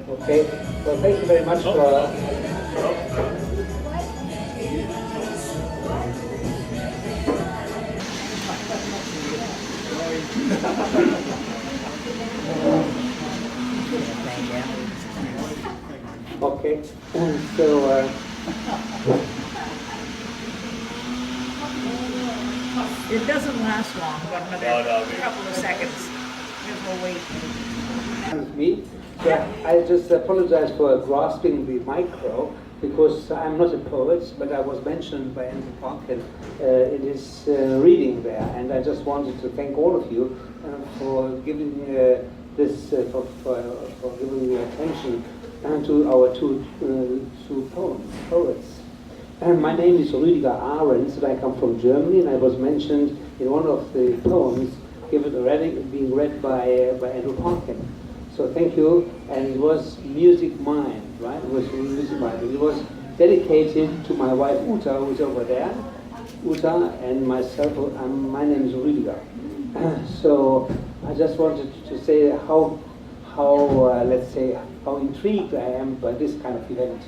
Okay, well, thank you very much for. Okay, so It doesn't last long, but another couple of seconds. We'll wait. me. So I just apologize for grasping the micro because I'm not a poet, but I was mentioned by Andrew Parkin in his reading there, and I just wanted to thank all of you for giving this for giving the attention to our two poets. My name is Rüdiger Ahrens, and I come from Germany, and I was mentioned in one of the poems being read by Andrew Parkin. So thank you, and it was Music Mind, right? It was Music Mind. It was dedicated to my wife Uta, who's over there. Uta and myself, my name is Rüdiger. So I just wanted to say how let's say, how intrigued I am by this kind of event.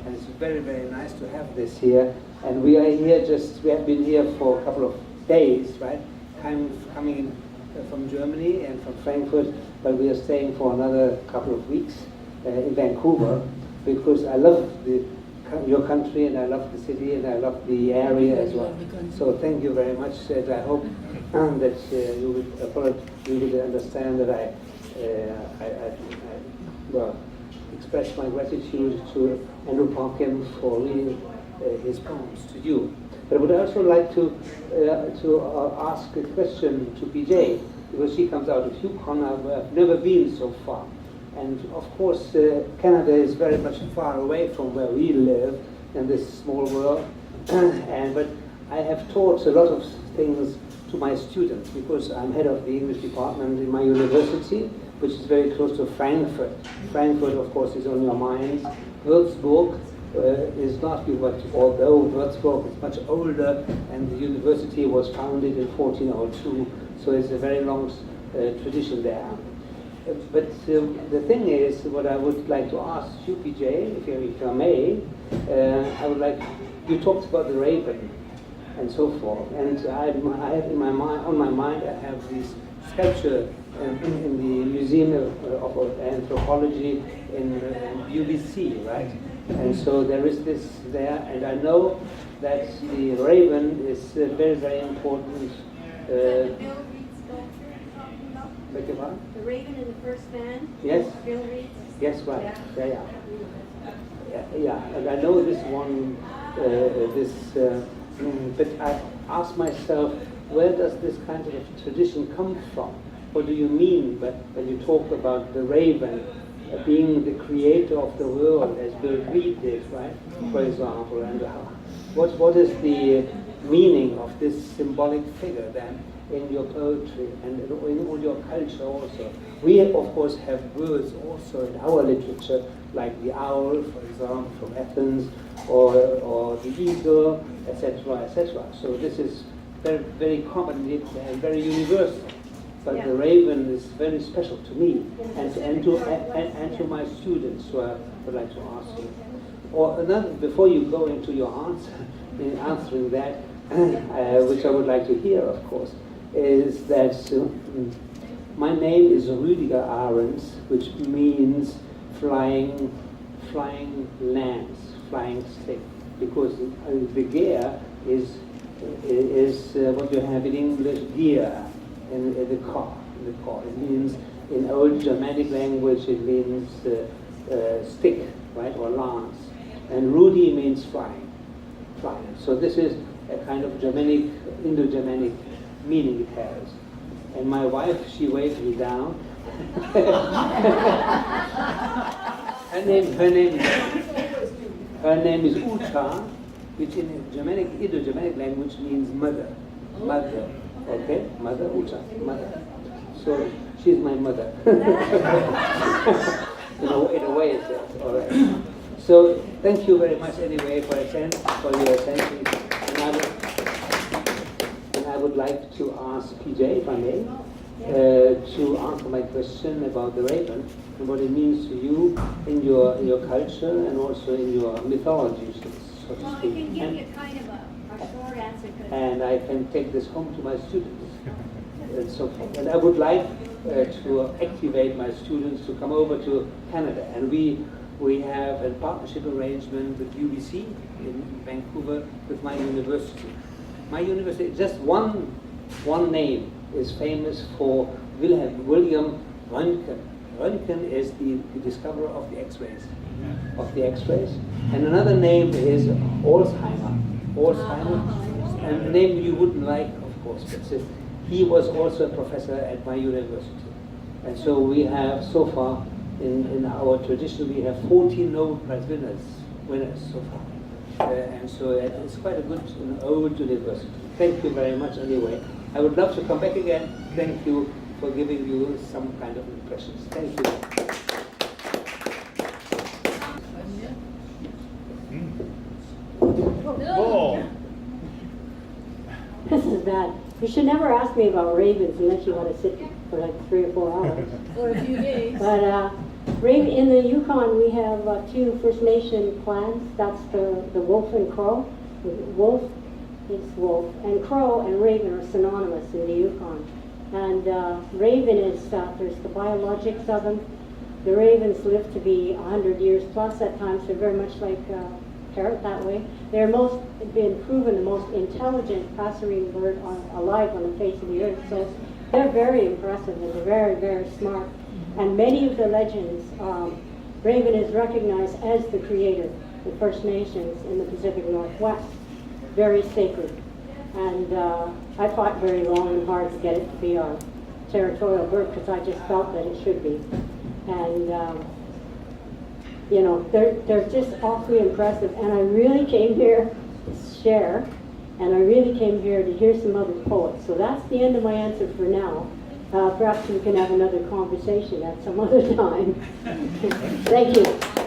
And it's very, very nice to have this here. And we are here we have been here for a couple of days, right? Coming in from Germany and from Frankfurt, but we are staying for another couple of weeks in Vancouver because I love your country and I love the city and I love the area as well. So thank you very much, and I hope that you would understand that I express my gratitude to Andrew Parkin for reading his poems to you. But I would also like to ask a question to PJ, because she comes out of Yukon. I've never been so far. And of course, Canada is very much far away from where we live in this small world. But I have taught a lot of things to my students, because I'm head of the English department in my university, which is very close to Frankfurt. Frankfurt, of course, is on your minds. Würzburg is not, but although Würzburg is much older, and the university was founded in 1402, so it's a very long tradition there. But the thing is, what I would like to ask you, PJ, if I may, I would like, you talked about the raven and so forth, and I have in my mind, on my mind, I have this sculpture in the Museum of Anthropology in UBC, right? And so there is this there, and I know that the raven is very, very important. The raven in the first band. Yes. Bill Reed's. Yes, right. Yeah. Yeah. And I know this one, but I ask myself, where does this kind of tradition come from? What do you mean when you talk about the raven being the creator of the world, as Bill Reed did, right? For example, and what is the meaning of this symbolic figure then in your poetry and in all your culture also? We, of course, have words also in our literature, like the owl, for example, from Athens, or the eagle, etc., etc. So this is very, very common and very universal. But the raven is very special to me and to my students. So I would like to ask you. Or another, before you go into your answer, in answering that, which I would like to hear, of course, is that my name is Rüdiger Ahrens, which means flying lance, flying stick, because the gear is what you have in English, gear. In the car. It means, in old Germanic language, it means stick, right, or lance. And Rudi means flying. So this is a kind of Germanic, Indo-Germanic meaning it has. And my wife, she waved me down. her name is Uta, which in Germanic, Indo-Germanic language means mother. Mother. Okay, mother, Uta, mother. So she's my mother. in a way, it's all right. So thank you very much anyway for your attention. And I would like to ask PJ, if I may, to answer my question about the raven and what it means to you in your culture and also in your mythology, so to Well, I speak. can give you kind of a short answer. 'Cause And I can take this home to my students and so forth. And I would like to activate my students to come over to Canada. And we have a partnership arrangement with UBC in Vancouver with my university. My university, just one name is famous for William Röntgen. Röntgen is the discoverer of the X-rays. And another name is Alzheimer. And a name you wouldn't like, of course, but he was also a professor at my university. And so we have so far, in our tradition, we have 14 Nobel Prize winners so far. And so it's quite a good and old university. Thank you very much anyway. I would love to come back again. Thank you for giving you some kind of impressions. Thank you. Oh. This is bad. You should never ask me about ravens unless you want to sit for like 3 or 4 hours. For a few days. But raven, in the Yukon, we have 2 First Nation clans. That's the wolf and crow. Wolf is wolf, and crow and raven are synonymous in the Yukon. And raven is, there's the biologics of them. The ravens live to be 100 years plus at times. They're very much like parrot that way. They're been proven the most intelligent passerine bird alive on the face of the earth. So they're very impressive and they're very, very smart. And many of the legends, raven is recognized as the creator of First Nations in the Pacific Northwest. Very sacred. And I fought very long and hard to get it to be our territorial bird because I just felt that it should be. And you know, they're just awfully impressive. And I really came here to share, and I really came here to hear some other poets. So that's the end of my answer for now. Perhaps we can have another conversation at some other time. Thank you.